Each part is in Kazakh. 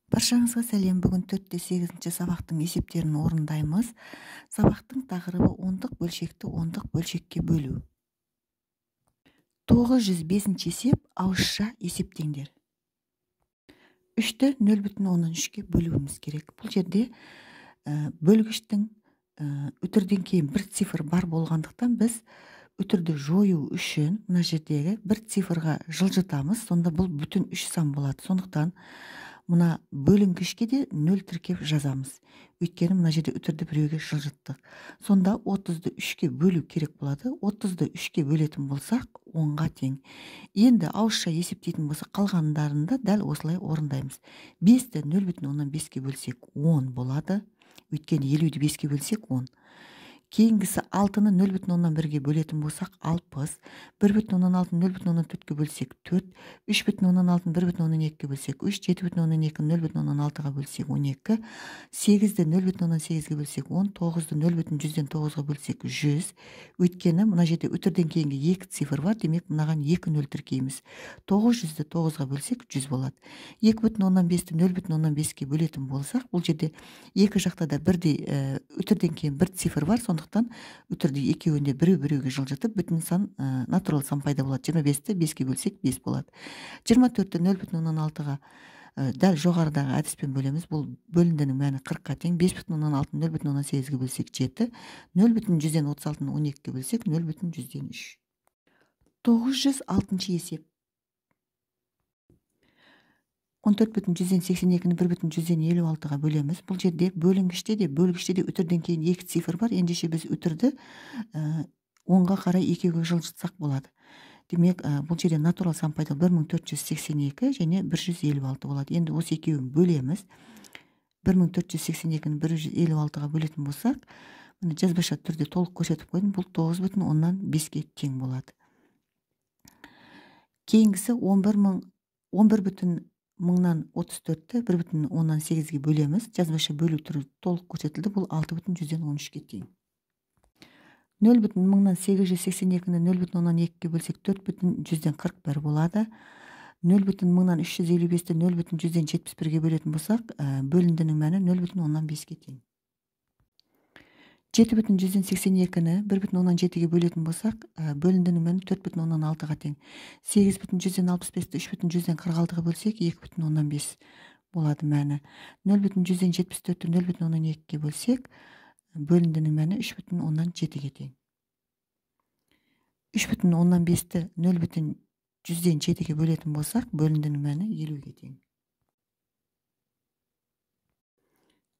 Баршаңызға сәлем. Бүгін 4-8 сабақтың есептерін орындаймыз. Сабақтың тақырыбы ондық бөлшекті ондық бөлшекке бөлу. 905 есеп ауызша есептеңдер. 3-ті 0,3-ке бөлуіміз керек. Бұл жерде бөлгіштің үтірден кейін бір цифр бар болғандықтан біз үтірді жою үшін мына жердегі бір цифрға жылжытамыз. Сонда бұл бүтін 3 сан болады. Сондықтан мына бөлінгішке де 0 тіркеп жазамыз. Өйткені мына жерде үтірді біреуге жылжыттық. Сонда 30-ды 3-ке бөлу керек болады. 30-ды 3-ке бөлетін болсақ 10-ға тең. Енді ауызша есептейтін болсақ қалғандарында дәл осылай орындаймыз. 5-ті 0,5-ке бөлсек 10 болады. Өйткені 50-ді 5-ке бөлсек 10. Кейінгісі 6-ны 0,1-ге бөлетін болсақ 60, 1,6-ны 0,4-ге бөлсек 4, 3,6-ны 1,2-ге бөлсек 3, 7,2-ні 0,6-ға бөлсек 12, 8-ді 0,8-ге бөлсек 10, 9-ды 0,9-ға бөлсек 100. Өйткені мына жерде үтірден кейінгі 2 цифр бар, демек мынаған 2 0 тіркейміз. 900-ді 9-ға бөлсек 100 болады. 2,5-ті 0,5-ке бөлетін болсақ, бұл жерде екі жақта да бірдей үтірден кейін бір цифр бар, сондықтан үтірді екеуінде біреуге жылжытып бүтін сан натурал сан пайда болады. 25-ті 5-ке бөлсек 5 болады. 24-ті 0,6-ға дәл жоғарыдағы әдіспен бөлеміз. Бұл бөліндінің мәні 40-қа тең. 5,6-ны 0,8-ге бөлсек 7, 0,136-ны 12-ге бөлсек 0,103. 906 есеп. 14,182-ні 1,156-ға бөлеміз. Бұл жерде бөлінгіште де үтірден кейін 2 цифр бар. Ендеше біз үтірді 10-ға қарай екеуге жылжытсақ болады. Демек, бұл жерде натурал сан пайда 1482 және 156 болады. Енді осы екеуін бөлеміз. 1482-ні 156-ға бөлетін болсақ, жазбаша түрде толық көрсетіп қойдым. Бұл 9,5-ке тең болады. Кейінгісі 11,000-мыңнан 34-ті 1,8-ге бөлеміз. Жазбаша бөлу түрі толық көрсетілді. Бұл 6,113-ке тең. 0,000-мыңнан 882-ні 0,2-ге бөлсек 4,141 болады. 0,000-мыңнан 355-ті 0,171-ге бөлетін болсақ, бөліндінің мәні 0,5-ке тең. 7,182-ні 1,7-ге бөлетін болсақ, бөліндінің мәні 4,6-ға тең. 8,165-ті 3,146-ға бөлсек 2,5 болады мәні. 0,174-ті 0,2-ге бөлсек, бөліндінің мәні 3,7-ге тең. 3,5-ті 0,107-ге бөлетін болсақ, бөліндінің мәні 50-ге тең.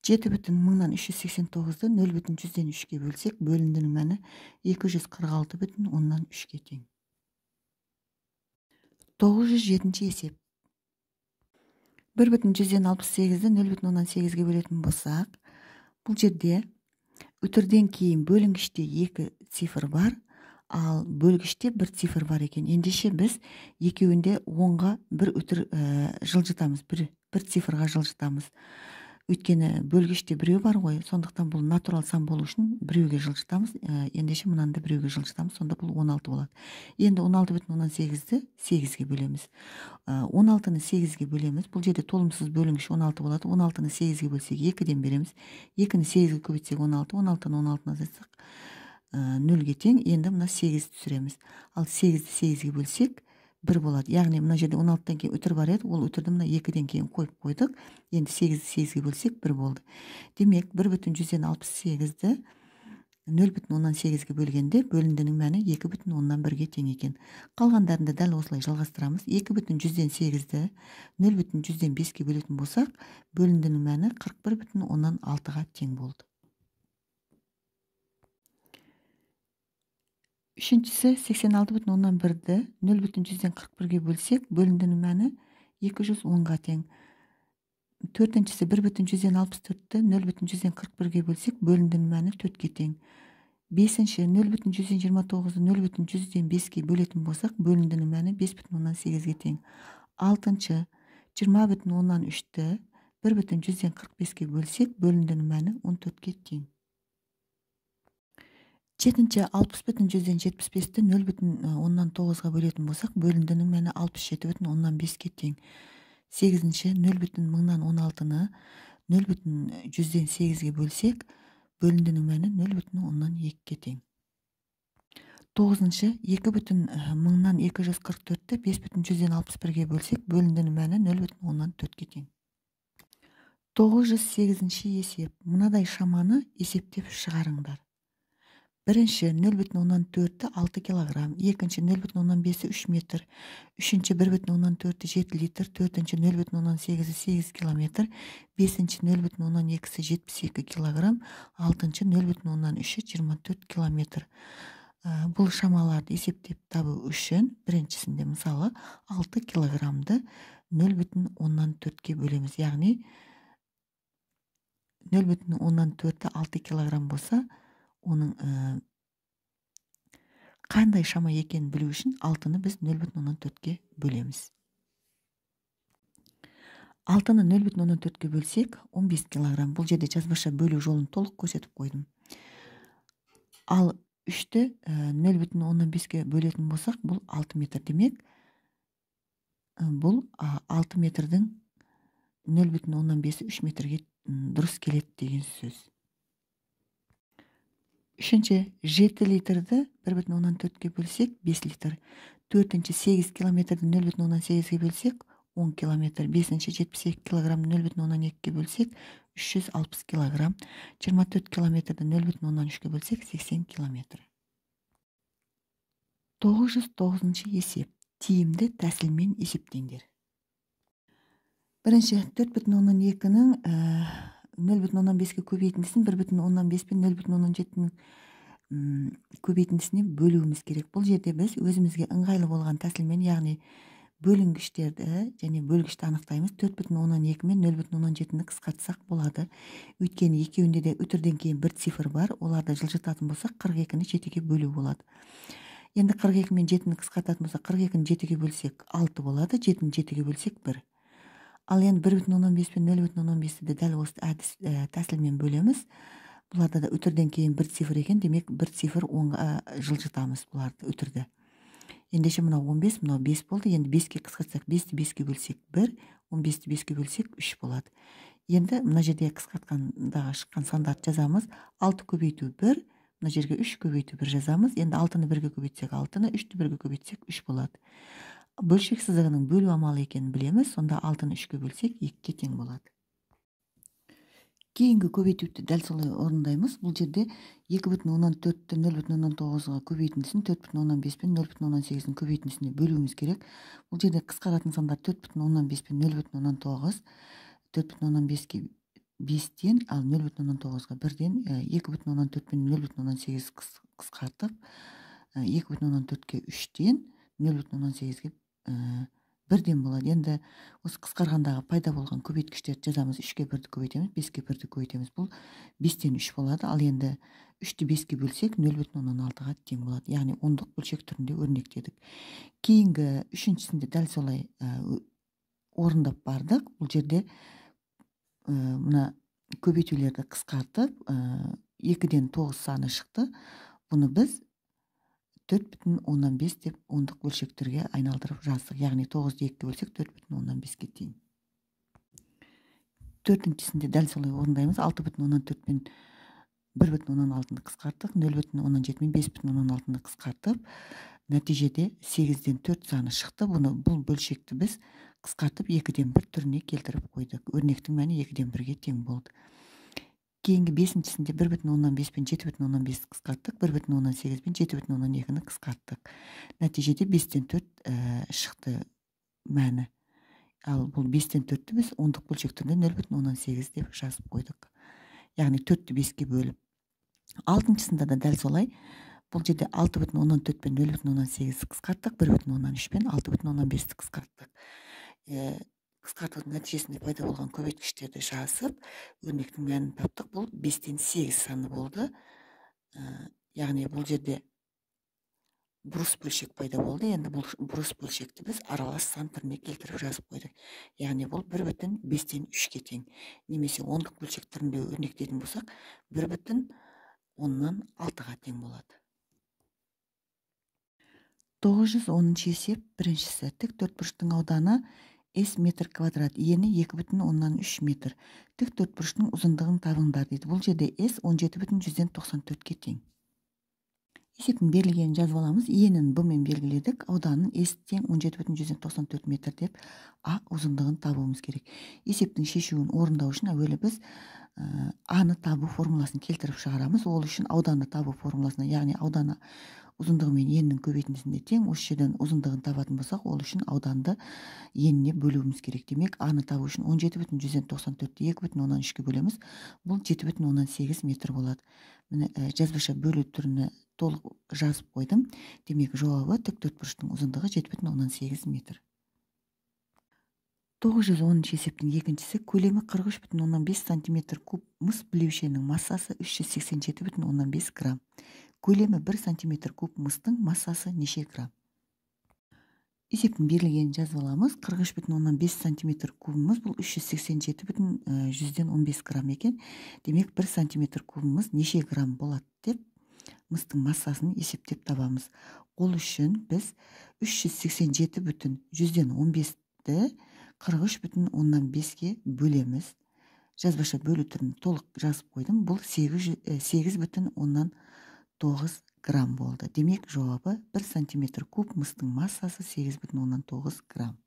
7,000-мыңнан 389-ды 0,103-ге бөлсек, бөліндінің мәні 246,3-ге тең. 907 есеп. 1,168-ді 0,8-ге бөлетін болсақ, бұл жерде үтірден кейін бөлінгіште 2 цифр бар, ал бөлгіште бір цифр бар екен. Ендеше біз екеуінде 10-ға бір үтір жылжытамыз, бір цифрға жылжытамыз. Өйткені бөлгіште біреу бар ғой, сондықтан бұл натурал сан болу үшін біреуге жылжытамыз. Ендеше мынанды біреуге жылжытамыз, сонда бұл 16 болады. Енді 16,8-ді 8-ге бөлеміз. 16-ны 8-ге бөлеміз. Бұл жерде толымсыз бөлінгіш 16 болады. 16-ны 8-ге бөлсек 2-ден береміз. 2-ні 8-ге көбейтсек 16, 16-ны 16-ны азайтсақ 0-ге тең. Енді мына 8 түсіреміз. Ал 8-ді 8-ге бөлсек 1 болады. Яғни мына жерде 16-тан кейін үтір бар еді, ол үтірді мына 2-ден кейін қойып қойдық. Енді 8-ді 8-ге бөлсек 1 болды. Демек, 1,168-ді 0,8-ге бөлгенде бөліндінің мәні 2,1-ге тең екен. Қалғандарында дәл осылай жалғастырамыз. 2,108-ді 0,105-ге бөлетін болсақ, бөліндінің мәні 41,6-ға тең болды. Үшіншісі 86,1-ді 0,141-ге бөлсек, бөліндінің мәні 210-ға тең. Төртіншісі 1,164-ді 0,141-ге бөлсек, бөліндінің мәні 4-ге тең. Бесінші 0,129-ды 0,105-ге бөлетін болсақ, бөліндінің мәні 5,8-ге тең. Алтыншы 20,3-ді 1,145-ге бөлсек, бөліндінің мәні 14-ге тең. Жетінші 60,175-ті 0,9-ға бөлетін болсақ, бөліндінің мәні 67,5-ге тең. 8-ші 0,16-ны 0,8-ге бөлсек, бөліндінің мәні 0,2-ге тең. 9-ші 2,244-ті 5,161-ге бөлсек, бөліндінің мәні 0,4-ге тең. 908-ші есеп. Мынадай шаманы есептеп шығарыңдар. Бірінші 0,4-ті 6 килограмм, екінші 0,5-ті 3 метр, үшінші 1,4-ті 7 литр, төртінші 0,8-ті 8 километр, бесінші 0,2-ті 72 килограмм, алтыншы 0,3-ті 24 километр. Бұл шамаларды есептеп табу үшін біріншісінде мысалы 6 килограммды 0,4-ге бөлеміз. Яғни 0,4-ті 6 килограмм болса, оның қандай шама екенін білу үшін 6-ны біз 0,4-ге бөлеміз. 6-ны 0,4-ге бөлсек 15 килограмм. Бұл жерде жазбаша бөлу жолын толық көрсетіп қойдым. Ал 3-ті 0,15-ге бөлетін болсақ, бұл 6 метр демек. Бұл 6 метрдің 0,15-і 3 метрге дұрыс келеді деген сөз. Үшінші 7 литрді 1,4-ге бөлсек 5 литр. Төртінші 8 километрді 0,18-ге бөлсек 10 километр. Бесінші 72 килограмм 0,12-ге бөлсек 360 килограмм. 24 километрді 0,13-ге бөлсек 80 километр. 909-ші есеп. Тиімді тәсілмен есептеңдер. Бірінші 4,2-ның 0,15-ге көбейтіндісін 1,15 пен 0,17-ның көбейтіндісіне бөлуіміз керек. Бұл жерде біз өзімізге ыңғайлы болған тәсілмен, яғни бөлінгіштерді және бөлгішті анықтаймыз. 4,2 мен 0,17-ні қысқартсақ болады. Өйткені екеуінде де үтірден кейін бір цифр бар. Оларды жылжытатын болсақ, 42-ні 7-ге бөлу болады. Енді 42 мен 7-ні қысқартатын болсақ, 42-ні 7-ге бөлсек 6 болады, 7-ні 7-ге бөлсек 1. Ал енді 1,15 пен 0,15-ді дәл осы тәсілмен бөлеміз. Бұларда да үтірден кейін бір цифр екен, демек бір цифр оңға жылжытамыз бұларды үтірді. Ендеше мынау 15, мынау 5 болды. Енді 5-ке қысқартсақ, 5-ті 5-ге бөлсек 1, 15-ті 5-ге бөлсек 3 болады. Енді мына жерде қысқартқандағы шыққан сандарды жазамыз. 6 көбейту 1, мына жерге 3 көбейту 1 жазамыз. Енді 6-ны 1-ге көбейтсек 6-ны, 3-ті 1-ге көбейтсек 3 болады. Бөлшек сызығының бөлу амалы екенін білеміз. Сонда 6-ны 3-ге бөлсек 2-ге тең болады. Кейінгі көбейтуді дәл солай орындаймыз. Бұл жерде 2,4-ті 0,9-ға көбейтіндісін 4,15 пен 0,18-дің көбейтіндісіне бөлуіміз керек. Бұл жерде қысқаратын сандар 4,15 пен 0,9, 4,15-ге 5-тен, ал 0,9-ға 1-ден, 2,4 пен 0,18 қысқартып, 2,4-ге 3-тен, 0,18-ге 1-ден болады. Енді осы қысқарғандағы пайда болған көбейткіштерді жазамыз. 3-ге 1-ді көбейтеміз, 5-ге 1-ді көбейтеміз. Бұл 5-тен 3 болады. Ал енді 3-ті 5-ге бөлсек 0,16-ға тең болады. Яғни ондық бөлшек түрінде өрнектедік. Кейінгі үшіншісінде дәл солай орындап бардық. Бұл жерде мына көбейтулерді қысқартып, 2-ден 9 саны шықты. Бұны біз 4,15 деп ондық бөлшектерге айналдырып жаздық. Яғни 9-ды 2-ге бөлсек 4,15-ге тең. Төртіншісінде дәл солай орындаймыз. 6,14 пен 1,16-ны қысқарттық. 0,17 мен 5,16-ны қысқартып, нәтижеде 8-ден 4 саны шықты. Бұл бөлшекті біз қысқартып 2-ден 1 түріне келтіріп қойдық. Өрнектің мәні 2-ден 1-ге тең болды. Кейінгі бесіншісінде 1,15 пен 7,15 қысқарттық, 1,18 пен 7,12-ні қысқарттық. Нәтижеде 5-тен 4 шықты мәні. Ал бұл 5-тен 4-ті біз ондық бөлшек түрінде 0,18 деп жазып қойдық. Яғни 4-ті 5-ге бөліп. Алтыншысында да дәл солай. Бұл жерде 6,14 пен 0,18 қысқарттық, 1,13 пен 6,15-ті қысқарттық. Қысқартудың нәтижесінде пайда болған көбейткіштерді жазып, өрнектің мәнін таптық. Бұл 5-тен 8 саны болды. Яғни бұл жерде бұрыс бөлшек пайда болды. Енді бұл бұрыс бөлшекті біз аралас сан түріне келтіріп жазып қойдық. Яғни бұл 1,5-тен 3-ге тең. Немесе ондық бөлшек түрінде өрнектейтін болсақ, 1,10-нан 6-ға тең болады. 910-ші есеп. Біріншісі тік төртбұрыштың ауданы S метр квадрат, ені 2,3 метр. Тік төртбұрыштың ұзындығын табыңдар дейді. Бұл жерде S 17,194-ке тең. Есептің берілгенін жазып аламыз. Енін B мен белгіледік. Ауданын S тең 17,194 метр деп А ұзындығын табуымыз керек. Есептің шешуін орындау үшін әуелі біз A-ны табу формуласын келтіріп шығарамыз. Ол үшін ауданды табу формуласына, яғни ауданы ұзындығы мен енінің көбейтіндісінде тең. Осы жерден ұзындығын табатын болсақ, ол үшін ауданды еніне бөлуіміз керек. Демек, A-ны табу үшін 17,194-ті 2,3-ке бөлеміз. Бұл 7,8 метр болады. Міне жазбаша бөлу түріне толық жазып қойдым. Демек, жауабы тік төртбұрыштың ұзындығы 7,8 метр. 910 есептің екіншісі, көлемі 43,5 см куб мыс білеушенің массасы 387,5 грамм. Көлемі 1 см куб мыстың массасы неше грамм? Есептің берілгенін жазып аламыз. 43,5 см кубымыз бұл 387,15 грамм екен. Демек 1 см кубымыз неше грамм болады деп мыстың массасын есептеп табамыз. Ол үшін біз 387,15-ті 43,5-ке бөлеміз. Жазбаша бөлу түрін толық жазып қойдым. Бұл 8,9 грамм болды. Демек, жауабы 1 см куб мыстың массасы 8,9 грамм.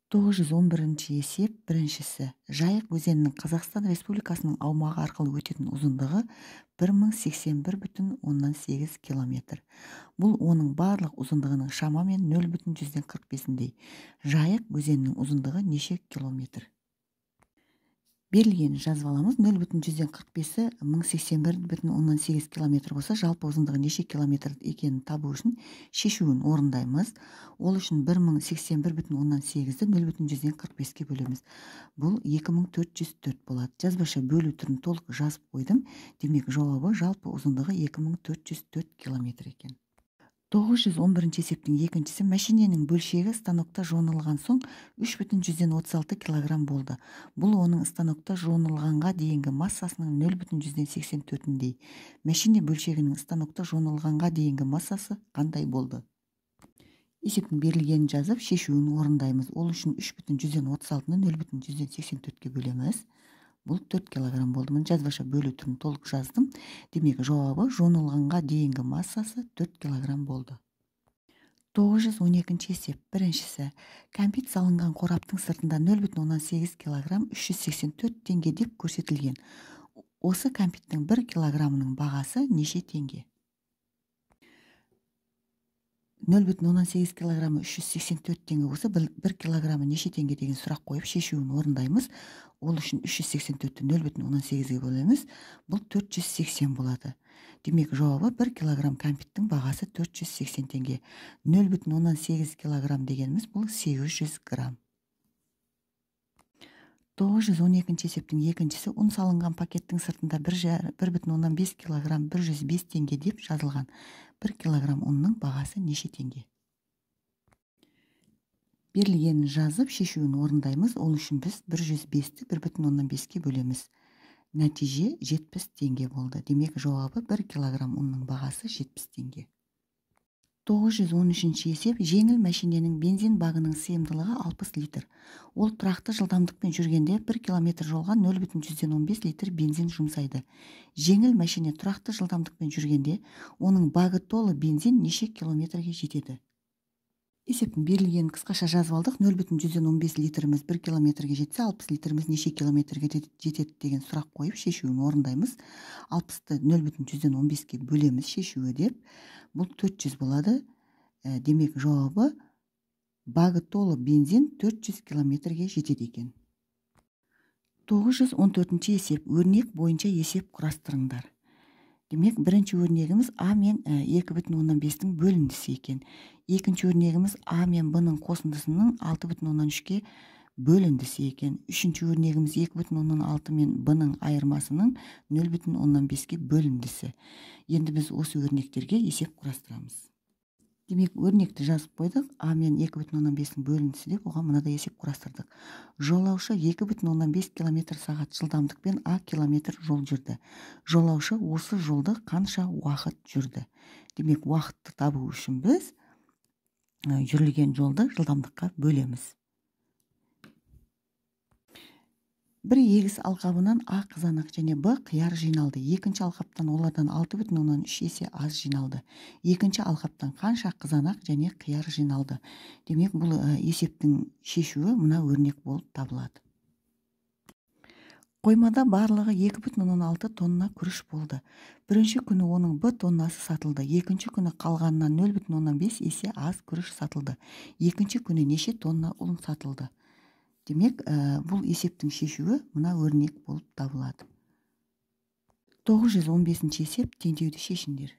911 есеп біріншісі. Жайық өзенінің Қазақстан Республикасының аумағы арқылы өтетін ұзындығы 1081,8 километр. Бұл оның барлық ұзындығының шамамен 0,45-дей. Жайық өзенінің ұзындығы неше километр? Берілгенін жазып аламыз. 0,45-і 1081,8 километр болса, жалпы ұзындығы неше километр екенін табу үшін шешуін орындаймыз. Ол үшін 1081,8-ді 0,45-ке бөлеміз. Бұл 2404 болады. Жазбаша бөлу түрін толық жазып қойдым. Демек, жауабы жалпы ұзындығы 2404 километр екен. 911 есептің екіншісі, мәшиненің бөлшегі станокта жонылған соң 3,36 килограмм болды. Бұл оның станокта жонылғанға дейінгі массасының 0,84-дей. Мәшине бөлшегінің станокта жонылғанға дейінгі массасы қандай болды? Есептің берілгенін жазып, шешуін орындаймыз. Ол үшін 3,36-ны 0,84-ке бөлеміз. Бұл 4 килограмм болды. Мен жазбаша бөлу түрін толық жаздым. Демек, жауабы жонылғанға дейінгі массасы 4 килограмм болды. 912 есеп біріншісі. Кәмпит салынған қораптың сыртында 0,8 килограмм 384 теңге деп көрсетілген. Осы кәмпиттің 1 килограммының бағасы неше теңге? 0,8 килограммы 384 теңге болса, 1 килограммы неше теңге деген сұрақ қойып шешуін орындаймыз. Ол үшін 384-ті 0,18-ге бөлеміз. Бұл 480 болады. Демек, жауабы 1 килограмм кәмпиттің бағасы 480 теңге. 0,18 килограмм дегеніміз бұл 800 грамм. 912 есептің екіншісі, ұн салынған пакеттің сыртында 1,5 килограмм 105 теңге деп жазылған. 1 килограмм ұнның бағасы неше теңге? Берілгенін жазып, шешуін орындаймыз. Ол үшін біз 105-ті 1,5-ке бөлеміз. Нәтиже 70 теңге болды. Демек, жауабы 1 килограмм ұнның бағасы 70 теңге. 913 есеп, жеңіл мәшиненің бензин багының сыйымдылығы 60 литр. Ол тұрақты жылдамдықпен жүргенде 1 километр жолға 0,115 литр бензин жұмсайды. Жеңіл мәшине тұрақты жылдамдықпен жүргенде оның багы толы бензин неше километрге жетеді? Есептің берілгенін қысқаша жазып алдық. 0,115 литріміз 1 километрге жетсе, 60 литріміз неше километрге жетеді деген сұрақ қойып шешуін орындаймыз. 60-ты 0,115-ке бөлеміз шешуі деп. Бұл 400 болады. Демек, жауабы багы толы бензин 400 километрге жетеді екен. 914 есеп, өрнек бойынша есеп құрастырыңдар. Демек, бірінші өрнегіміз А мен 2,15-тің бөліндісі екен. Екінші өрнегіміз А мен Б-ның қосындысының 6,13-ке бөліндісі екен. Үшінші өрнегіміз 2,6 мен Б-ның айырмасының 0,15-ке бөліндісі. Енді біз осы өрнектерге есеп құрастырамыз. Демек, өрнекті жазып қойдық. А мен 2,15-тің бөліндісі деп, оған мынадай есеп құрастырдық. Жолаушы 2,15 км сағат жылдамдықпен А километр жол жүрді. Жолаушы осы жолды қанша уақыт жүрді? Демек, уақытты табу үшін біз жүрілген жолды жылдамдыққа бөлеміз. бір егіс алқабынан А қызанақ және Б қияр жиналды. Екінші алқаптан олардан 6,3 есе аз жиналды. Екінші алқаптан қанша қызанақ және қияр жиналды? Демек, бұл есептің шешуі мына өрнек болып табылады. Қоймада барлығы 2,6 тонна күріш болды. Бірінші күні оның Б тоннасы сатылды. Екінші күні қалғанынан 0,5 есе аз күріш сатылды. Екінші күні неше тонна ұн сатылды? Демек, бұл есептің шешуі мына өрнек болып табылады. 915 есеп теңдеуді шешіңдер.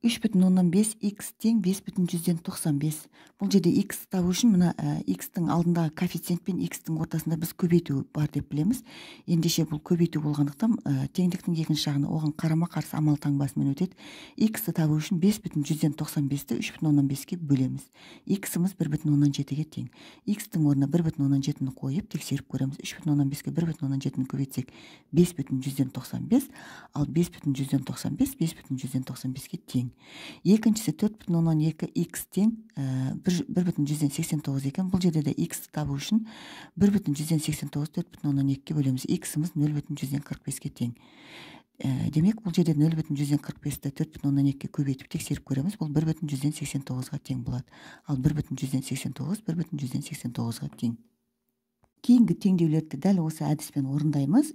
3,5 x тең 5,195. Бұл жерде x табу үшін мына x-тің алдындағы коэффициент пен x-тің ортасында біз көбейту бар деп білеміз. Ендеше бұл көбейту болғандықтан теңдіктің екінші жағына оған қарама-қарсы амал таңбасымен өтеді. X-ті табу үшін 5,195-ті 3,15-ке бөлеміз. X-іміз 1,17-ге тең. X-тің орнына 1,17-ні қойып тексеріп көреміз. 3,15-ке 1,17-ні көбейтсек 5,195, ал 5,195 5,195-ке тең. Екіншісі 4,12 x тең 1,189 екен. Бұл жерде де x табу үшін 1,189 4,12-ке бөлеміз. X-іміз 0,145-ке тең. Демек, бұл жерде 0,145-ті 4,12-ке көбейтіп тексеріп көреміз. Бұл 1,189-ға тең болады. Ал 1,189 1,189-ға тең. Кейінгі теңдеулерді дәл осы әдіспен орындаймыз.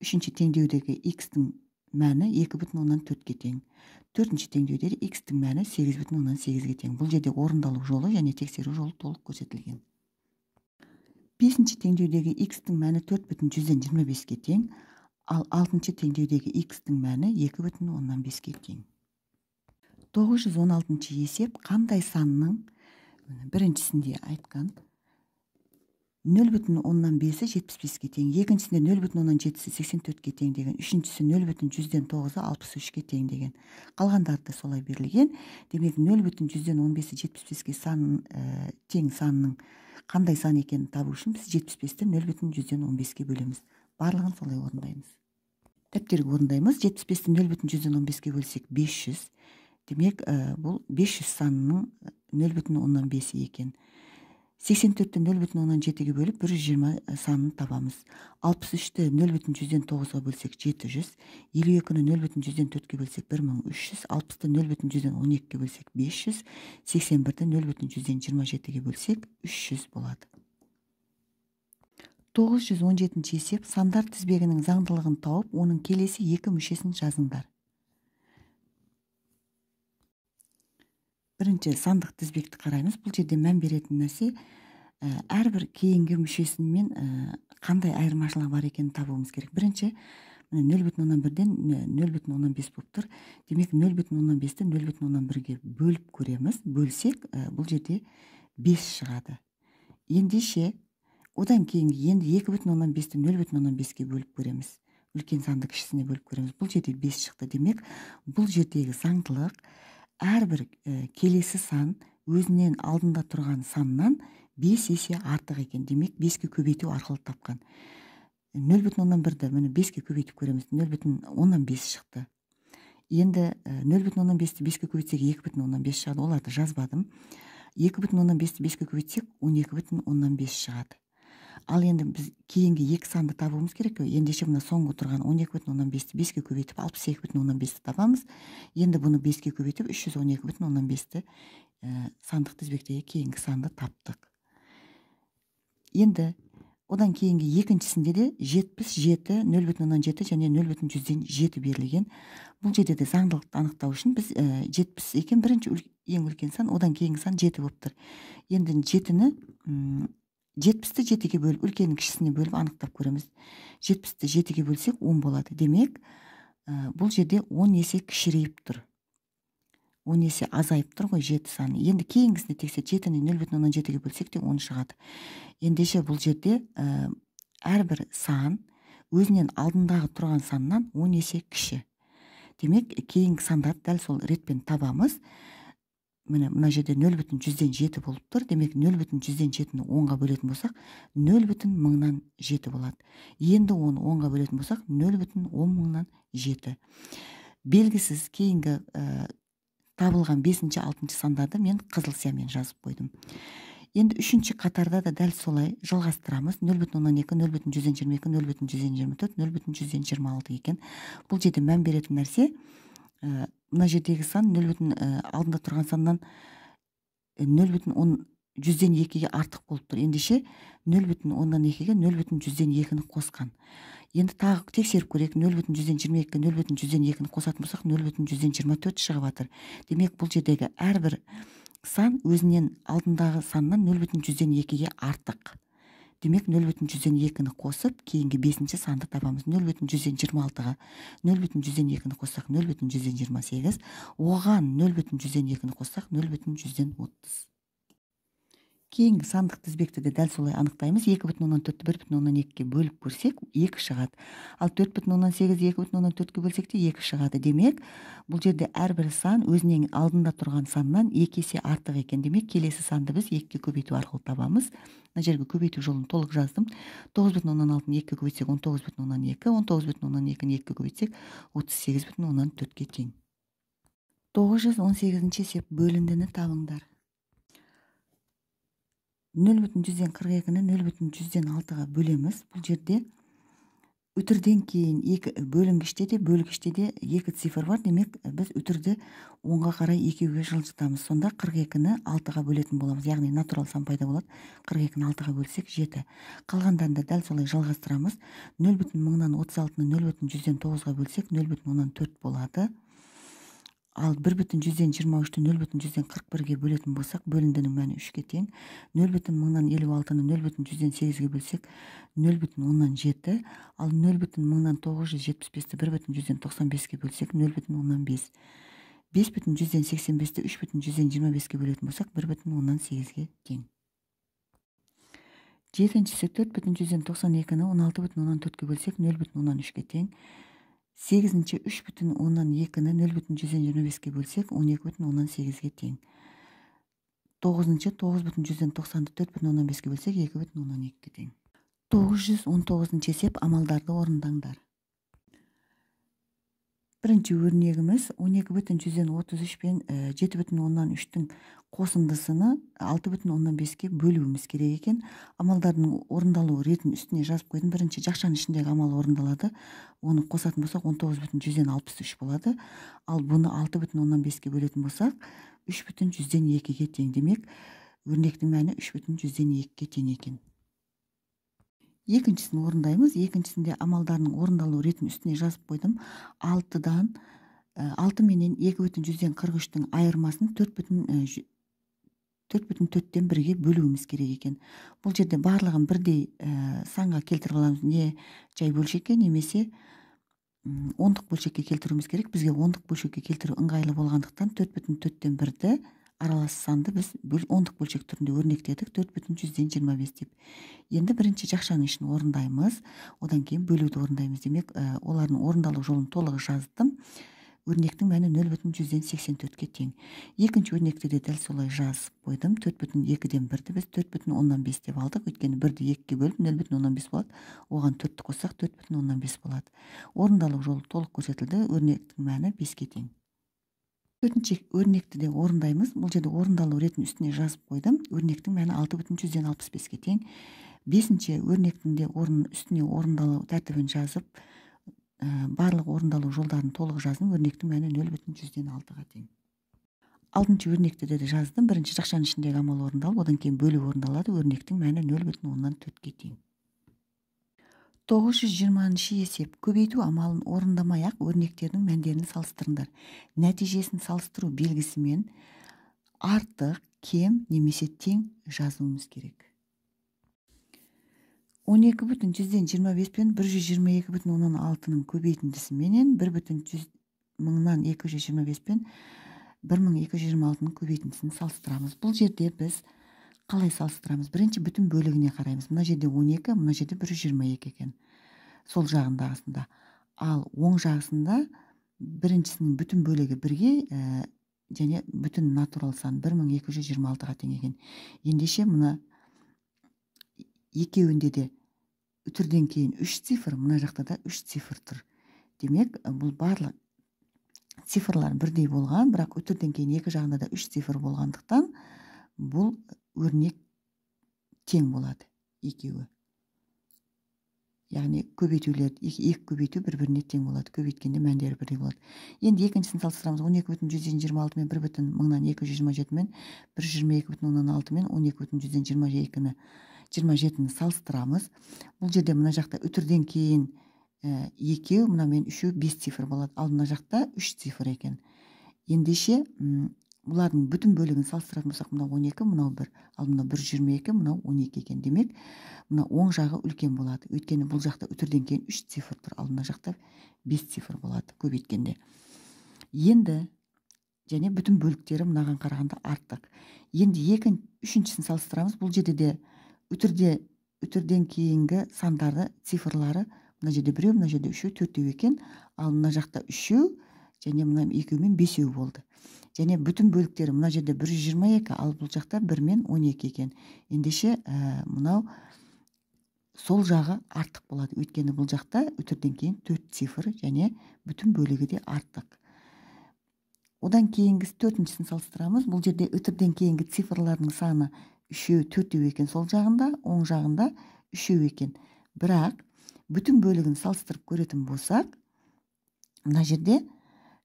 Үшінші теңдеудегі x-тің мәні 2,4-ке тең. Төртінші теңдеуде x-тің мәні 8,8-ге тең. Бұл жерде орындалу жолы және тексеру жолы толық көрсетілген. Бесінші теңдеудегі x-тің мәні 4,125-ке тең, ал алтыншы теңдеудегі x-тің мәні 2,15-ке тең. 916 есеп қандай санның біріншісінде айтқан 0,5-і 75-ке тең, екіншісінде 0,7-і 84-ке тең деген, үшіншісі 0,100-ден 9-ы 63-ке тең деген. Қалғандарды солай берілген. Демек, 0,115-і 75-ке тең санның қандай сан екенін табу үшін біз 75-ті 0,100-ден 15-ке бөлеміз. Барлығын солай орындаймыз. Дәптерге орындаймыз. 75-ті 0,100-ден 15-ке бөлсек 500. Демек, бұл 500 санының 0,15-і екен. 84-ті 0,17-ге бөліп 120 санын табамыз. 63-ті 0,100-ден 9-ға бөлсек 700, 52-ні 0,100-ден 4-ге бөлсек 1300, 60-ті 0,100-ден 12-ге бөлсек 500, 81-ті 0,100-ден 27-ге бөлсек 300 болады. 917 есеп сандар тізбегінің заңдылығын тауып, оның келесі екі мүшесін жазыңдар. Бірінші сандық тізбекті қараймыз. Бұл жерде мән беретін нәрсе әрбір кейінгі мүшесімен қандай айырмашылығы бар екенін табуымыз керек. Бірінші 0,1-ден 0,15 болып тұр. Демек, 0,15-ті 0,1-ге бөліп көреміз. Бөлсек, бұл жерде 5 шығады. Ендеше, одан кейінгі 2,15-ті 0,15-ге бөліп көреміз. Үлкен санды кішісіне бөліп көреміз. Бұл жерде 5 шықты. Демек, бұл жердегі заңдылық әрбір келесі сан өзінен алдында тұрған саннан 5 есе артық екен. Демек, 5-ке көбейту арқылы тапқан. 0,1-ді 5-ке көбейтіп көреміз. 0,15 шықты. Енді 0,15-ті 5-ке көбейтсек 2,15 шығады. Оларды жазбадым. 2,15-ті 5-ке көбейтсек 12,15 шығады. Ал енді біз кейінгі екі санды табуымыз керек. Ендеше мына соңғы тұрған 12,15-ті 5-ке көбейтіп 62,15-ті табамыз. Енді бұны 5-ке көбейтіп 312,15-ті сандық тізбектегі кейінгі санды таптық. Енді одан кейінгі екіншісінде де 77, 0,17 және 0,100-ден 7 берілген. Бұл жерде де заңдылықты анықтау үшін біз 70 екен бірінші ең үлкен сан, одан кейінгі сан 7 болып тұр. Енді 70-ті 7-ге бөліп, үлкеннің кішісіне бөліп анықтап көреміз. 70-ті 7-ге бөлсек 10 болады. Демек, бұл жерде 10 есе кішірейіп тұр. 10 есе азайып тұр ғой 7 саны. Енді кейінгісіне тексек 7-ні 0,17-ге бөлсек те 10 шығады. Ендеше бұл жерде әрбір сан өзінен алдындағы тұрған саннан 10 есе кіші. Демек, кейінгі сандарды дәл сол ретпен табамыз. Мына жерде 0,100-ден 7 болып тұр. Демек, 0,100-ден 7-ні 10-ға бөлетін болсақ, 0,1000-нан 7 болады. Енді оны 10-ға бөлетін болсақ, 0,1000-нан 7. Белгісіз кейінгі табылған 5-6 сандарды мен қызыл сиямен жазып қойдым. Енді үшінші қатарда да дәл солай жалғастырамыз. 0,2, 0,122, 0,124, 0,126 екен. Бұл жерде мән беретін нәрсе, мына жердегі сан алдында тұрған саннан 0,102-ге артық болып тұр. Ендеше 0,2-ге 0,102-ні қосқан. Енді тағы тексеріп көрейік. 0,122-ге 0,102-ні қосатын болсақ 0,124 шығып жатыр. Демек бұл жердегі әрбір сан өзінен алдындағы саннан 0,102-ге артық. Демек 0,102-ні қосып, кейінгі 5-ші санды табамыз. 0,126-ға 0,102-ні қоссақ 0,128, оған 0,102-ні қоссақ 0,130. Кейінгі сандық тізбекті де дәл солай анықтаймыз. 2,4-ті 1,2-ге бөліп көрсек 2 шығады. Ал 4,8-ді 2,4-ге бөлсек те 2 шығады. Демек, бұл жерде әрбір сан өзінен алдында тұрған саннан 2 есе артық екен. Демек, келесі санды біз 2-ге көбейту арқылы табамыз. Мына жерге көбейту жолын толық жаздым. 9,6-ны 2-ге көбейтсек 19,2, 19,2-ні 2-ге көбейтсек 38,4-ге тең. 918-ші есеп бөліндіні табыңдар. 0,142-ні 0,106-ға бөлеміз. Бұл жерде үтірден кейін бөлінгіште де бөлгіште де 2 цифр бар. Демек, біз үтірді 10-ға қарай 2-ге жылжытамыз. Сонда 42-ні 6-ға бөлетін боламыз. Яғни натурал сан пайда болады. 42-ні 6-ға бөлсек 7. Қалғандарын да дәл солай жалғастырамыз. 0,36-ны 0,109-ға бөлсек 0,4 болады. Ал 1,123-ті 0,141-ге бөлетін болсақ, бөліндінің мәні 3-ге тең. 0,56-ны 0,108-ге бөлсек 0,7. Ал 0,975-ті 1,195-ге бөлсек 0,5. 5,185-ті 3,125-ге бөлетін болсақ 1,8-ге тең. Жетіншісі 4,192-ні 16,4-ге бөлсек 0,3-ге тең. 8-ші 3,2-ні 0,125-ге бөлсек 12,8-ге тең. 9-ші 9,190-ды 4,15-ге бөлсек 2,12-ге тең. 919-ші есеп амалдарды орындаңдар. Бірінші өрнегіміз 12,133 пен 7,3-тің қосындысыны 6,15-ге бөлуіміз керек екен. Амалдардың орындалу ретін үстіне жазып қойдым. Бірінші жақшаның ішіндегі амал орындалады. Оны қосатын болсақ 19,163 болады. Ал бұны 6,15-ге бөлетін болсақ 3,2-ге тең. Демек, өрнектің мәні 3,2-ге тең екен. Екіншісін орындаймыз. Екіншісінде амалдарының орындалу ретін үстіне жазып қойдым. 6 менен 2,43-тің айырмасын 4,4-тен 1-ге бөлуіміз керек екен. Бұл жерде барлығын бірдей санға келтіріп аламыз. Не жай бөлшекке, немесе ондық бөлшекке келтіруіміз керек. Бізге ондық бөлшекке келтіру ыңғайлы болғандықтан 4,4-тен 1-ді аралас санды біз ондық бөлшек түрінде өрнектедік. 4,125 деп. Енді бірінші жақшаның ішін орындаймыз. Одан кейін бөлуді орындаймыз. Демек, олардың орындалу жолын толық жаздым. Өрнектің мәні 0,184-ге тең. Екінші өрнекті де дәл солай жазып қойдым. 4,2-ден 1-ді біз 4,15 деп алдық. Өйткені 1-ді 2-ге бөліп 0,15 болады. Оған 4-ті қоссақ 4,15 болады. Орындалу жолы толық көрсетілді. Өрнектің мәні 5-ге тең. Төртінші өрнекті де орындаймыз. Бұл жерде орындалу ретін үстіне жазып қойдым. Өрнектің мәні 6,165-ге тең. Бесінші өрнектің де үстіне орындалу тәртібін жазып, барлық орындалу жолдарын толық жаздым. Өрнектің мәні 0,106-ға тең. Алтыншы өрнекті де жаздым. Бірінші жақшаның ішіндегі амал орындалып, одан кейін бөлу орындалады. Өрнектің мәні 0,4-ге тең. 920-ші есеп. Көбейту амалын орындамай-ақ өрнектердің мәндерін салыстырыңдар. Нәтижесін салыстыру белгісімен артық, кем немесе тең жазуымыз керек. 12,125 пен 122,6-ның көбейтіндісіменен 1,100-нан 225 пен 1226-ның көбейтіндісін салыстырамыз. Бұл жерде біз қалай салыстырамыз? Бірінші бүтін бөлігіне қараймыз. Мына жерде 12, мына жерде 122 екен. Сол жағындағысында. Ал оң жағысында біріншісінің бүтін бөлігі 1-ге, және бүтін натурал сан 1226-ға тең екен. Ендеше мұны екеуінде де үтірден кейін 3 цифр, мұна жақта да 3 цифр тұр. Демек, бұл барлық цифрлар бірдей болған, бірақ үтірден кейін екі жағында да 3 цифр болғандықтан бұл өрнек тең болады екеуі. Яғни көбейтулер, екі көбейту бір-біріне тең болады. Көбейткенде мәндері бірдей болады. Енді екіншісін салыстырамыз. 12,126 мен 1,227 мен 122,6 мен 12,127-ні салыстырамыз. Бұл жерде мына жақта үтірден кейін екеу, мына мен үшеу 5 цифр болады. Ал мына жақта 3 цифр екен. Ендеше бұлардың бүтін бөлігін салыстыратын болсақ, мынау 12, мынау 1, ал мынау 122, мынау 12 екен. Демек, мына оң жағы үлкен болады. Өйткені бұл жақта үтірден кейін 3 цифр тұр, ал мына жақта 5 цифр болады көбейткенде. Енді және бүтін бөліктері мынаған қарағанда артық. Енді үшіншісін салыстырамыз. Бұл жерде де үтірден кейінгі сандарды, цифрлары мына жерде 1, мына жерде 3, 4 екен, ал мына жақта 3 және мына 2 мен 5 болды. Және бүтін бөліктері мына жерде 122, ал бұл жақта 1 мен 12 екен. Ендеше мынау сол жағы артық болады. Өйткені бұл жақта үтірден кейін 4 цифр және бүтін бөлігі де артық. Одан кейінгі төртіншісін салыстырамыз. Бұл жерде үтірден кейінгі цифрлардың саны 3, 4 екен сол жағында, оң жағында 3 екен. Бірақ бүтін бөлігін салыстырып көретін болсақ, мына жерде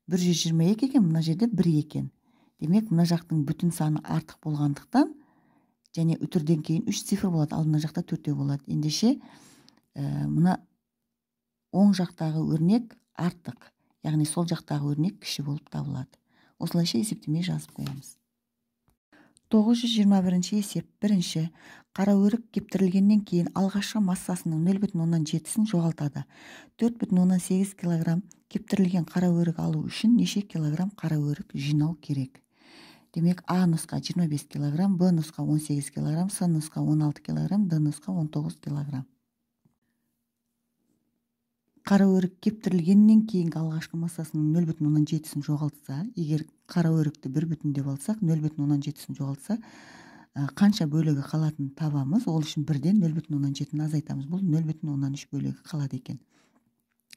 122 екен, мына жерде 1 екен. Демек, мына жақтың бүтін саны артық болғандықтан, және үтірден кейін 3 цифр болады, ал мына жақта 4 болады. Ендеше, мына оң жақтағы өрнек артық, яғни сол жақтағы өрнек кіші болып табылады. Осылайша есептемей жазып қоямыз. 921 есеп. Бірінші, қара өрік кептірілгеннен кейін алғашқы массасының 0,7-сін жоғалтады. 4,8 кг кептірілген қара өрік алу үшін неше килограмм қара өрік жинау керек? Демек, А нұсқа 25 кг, Б нұсқа 18 кг, С нұсқа 16 кг, Д нұсқа 19 кг. Қара өрік кептірілгеннен кейінгі алғашқы массасының 0,7-сін жоғалтса, егер қара өрікті 1 деп алсақ, 0,7-сін жоғалтса, қанша бөлігі қалатын табамыз. Ол үшін 1-ден 0,7-ні азайтамыз. Бұл 0,3 бөлігі қалады екен.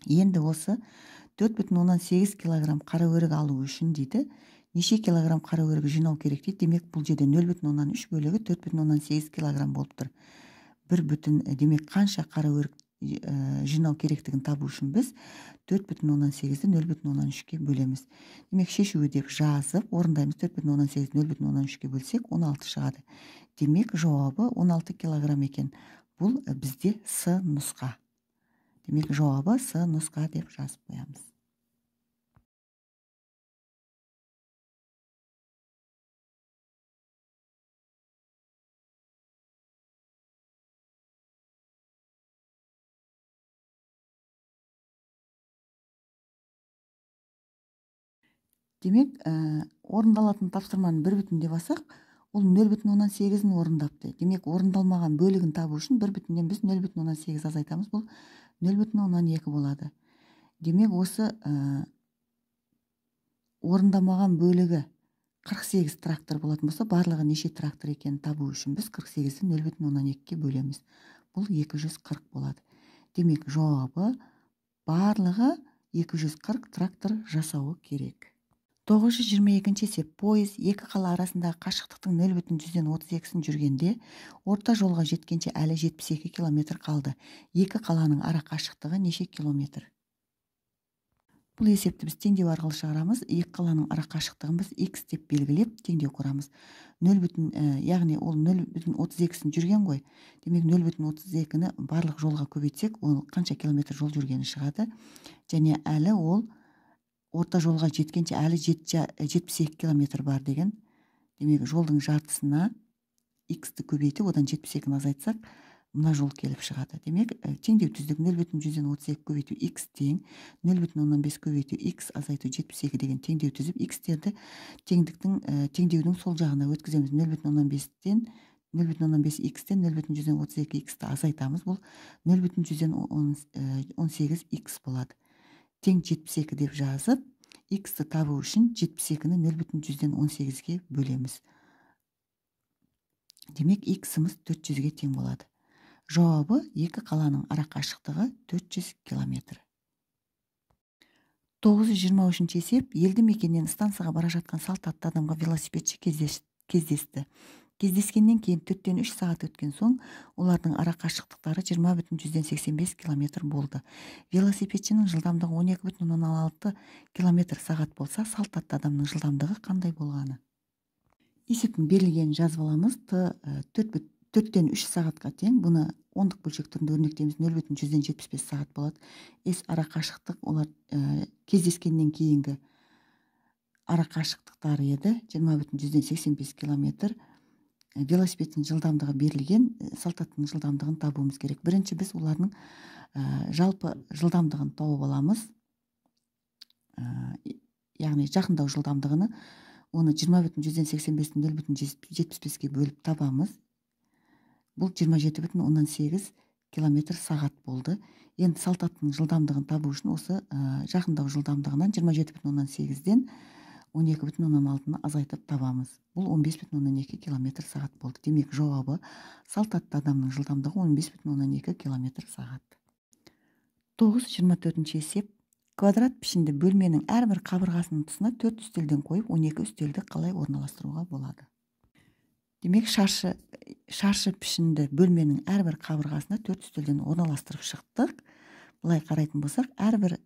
Енді осы 4,8 кг қара өрік алу үшін дейді, неше килограмм қара өрік жинау керек дейді. Демек, бұл жерде 0,3 бөлігі 4,8 кг болып тұр. Демек, қанша қара өрік жинау керектігін табу үшін біз 4,8-ді 0,3-ке бөлеміз. Демек, шешуі деп жазып, орындаймыз. 4,8-ді 0,3-ке бөлсек, 16 шығады. Демек, жауабы 16 килограмм екен. Бұл бізде С нұсқа. Демек, жауабы С нұсқа деп жазып қоямыз. Демек, орындалатын тапсырманы 1 деп алсақ, ол 0,8-ін орындапты. Демек, орындалмаған бөлігін табу үшін 1-ден біз 0,8 азайтамыз. Бұл 0,2 болады. Демек, осы орындамаған бөлігі 48 трактор болатын болса, барлығы неше трактор екенін табу үшін біз 48-ді 0,2-ке бөлеміз. Бұл 240 болады. Демек, жауабы барлығы 240 трактор жасауы керек. 922 есеп. Пойыз екі қала арасындағы қашықтықтың 0,32-сін жүргенде, орта жолға жеткенше әлі 72 километр қалды. Екі қаланың ара қашықтығы неше километр? Бұл есепті біз теңдеу арқылы шығарамыз. Екі қаланың ара қашықтығын біз x деп белгілеп теңдеу құрамыз. Яғни ол 0,32-сін жүрген ғой. Демек, 0,32-ні барлық жолға көбейтсек, ол қанша километр жол жүргені шығады. Және әлі ол орта жолға жеткенше әлі 72 километр бар деген. Демек, жолдың жартысына x-ті көбейтіп, одан 72-ні азайтсақ, мына жол келіп шығады. Демек, теңдеу түздік 0,132 көбейту x тең, 0,15 көбейту x азайту 72 деген теңдеу түзіп, x-терді теңдеудің сол жағына өткіземіз. 0,15-тен 0,15x-тен 0,132 x-ті азайтамыз. Бұл 0,118 x болады. Тең 72 деп жазып, x-ті табу үшін 72-ні 0,118-ге бөлеміз. Демек, x-іміз 400-ге тең болады. Жауабы екі қаланың ара қашықтығы 400 километр. 923 есеп. Елді мекеннен станцияға бара жатқан салт атты адамға велосипедші кездесті. Кездескенден кейін 4-3 сағат өткен соң олардың ара қашықтықтары 20,85 км болды. Велосипедшінің жылдамдығы 12,6 км/сағат болса, салт атты адамның жылдамдығы қандай болғаны? Есептің берілгенін жазып аламыз. Т 4-3 сағатқа тең. Бұны ондық бөлшек түрінде өрнектейміз. 0,175 сағат болады. С ара қашықтық, олар кездескеннен кейінгі ара қашықтықтары еді. 20,185 км. Велосипедтің жылдамдығы берілген, салт аттының жылдамдығын табуымыз керек. Бірінші біз олардың жалпы жылдамдығын тауып аламыз. Яғни жақындау жылдамдығыны, оны 20,185-ті 0,75-ге бөліп табамыз. Бұл 27,8 км/сағат болды. Енді салт аттының жылдамдығын табу үшін осы жақындау жылдамдығынан 27,8-ден 12,6-ны азайтып табамыз. Бұл 15,2 км/сағат болды. Демек, жауабы салт атты адамның жылдамдығы 15,2 км/сағат. 9-24 есеп. Квадрат пішінді бөлменің әрбір қабырғасының тұсына 4 үстелден қойып, 12 үстелді қалай орналастыруға болады? Демек, шаршы пішінді бөлменің әрбір қабырғасына 4 үстелден орналастырып шықтық. Бұлай қарайтын болсақ, әрбір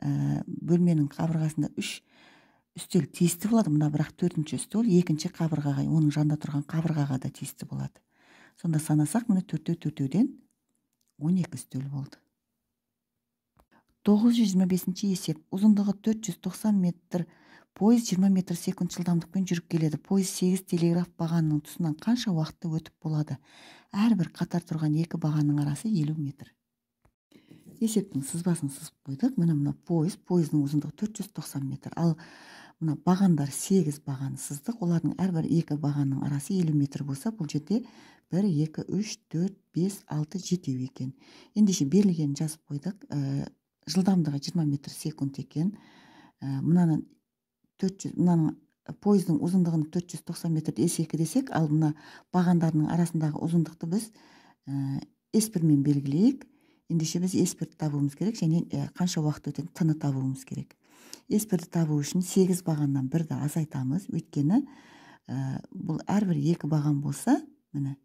бөлменің қабырғасында 3 үстел тиісті болады. Мына бірақ 4-ші үстел екінші қабырғаға, оның жанында тұрған қабырғаға да тиісті болады. Сонда санасақ, міне 4-4-ден 12 үстел болды. 925 есеп. Ұзындығы 490 метр пойыз 20 метр секунд жылдамдықпен жүріп келеді. Пойыз 8 телеграф бағанының тұсынан қанша уақытта өтіп болады? Әрбір қатар тұрған екі бағанның арасы 50 метр. Есептің сызбасын сызып қойдық. Мына пойыздың ұзындығы 490 метр. Ал мына бағандар 8 бағаны сыздық. Олардың әрбір екі бағанның арасы 50 метр болса, бұл жерде 1, 2, 3, 4, 5, 6, 7 екен. Ендеше берілгенін жазып қойдық. Жылдамдығы 20 метр секунд екен. Мынаның пойыздың ұзындығын 490 метр S2 десек, ал мына бағандарының арасындағы ұзындықты біз S1-мен белгілейік. Ендеше біз S1-ді табуымыз керек, және қанша уақыт өтеді Т-ны табуымыз керек. S1-ді табу үшін 8 бағаннан 1-ді азайтамыз. Өйткені бұл әрбір екі баған болса, міне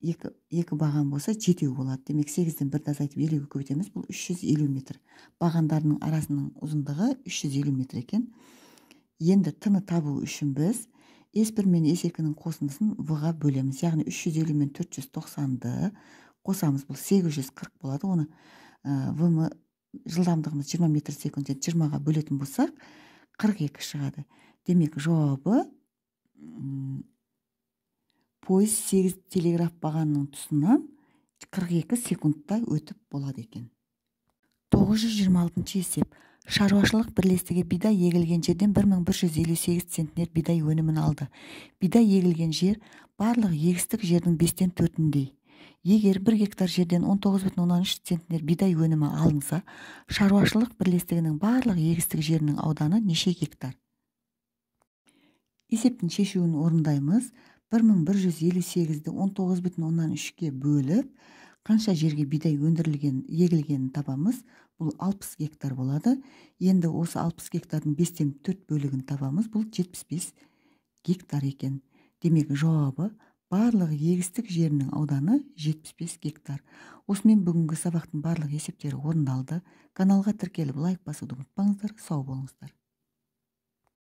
екі баған болса 7 болады. Демек 8-ден 1-ді азайтып 50-ге көбейтеміз. Бұл 350 метр. Бағандарының арасының ұзындығы 350 метр екен. Енді Т-ны табу үшін біз S1 мен S2-нің қосындысын В-ға бөлеміз. Яғни 350 мен 490-ды қосамыз. Бұл 840 болады. Оны В-ны жылдамдығымыз 20 метр секундтен 20-ға бөлетін болсақ, 42 шығады. Демек, жауабы пойыз 8 телеграф бағанының тұсынан 42 секундта өтіп болады екен. 926 есеп. Шаруашылық бірлестігі бидай егілген жерден 1158 центнер бидай өнімін алды. Бидай егілген жер барлық егістік жердің 5-тен 4-індей. Егер 1 гектар жерден 19,13 центнер бидай өнімі алынса, шаруашылық бірлестігінің барлық егістік жерінің ауданы неше гектар? Есептің шешуін орындаймыз. 1158-ді 19,13-ке бөліп, қанша жерге бидай егілгенін табамыз. Бұл 60 гектар болады. Енді осы 60 гектардың 5-тен 4 бөлігін табамыз. Бұл 75 гектар екен. Демек, жауабы барлық егістік жерінің ауданы 75 гектар. Осымен бүгінгі сабақтың барлық есептері орындалды. Каналға тіркеліп лайк басуды ұмытпаңыздар. Сау болыңыздар.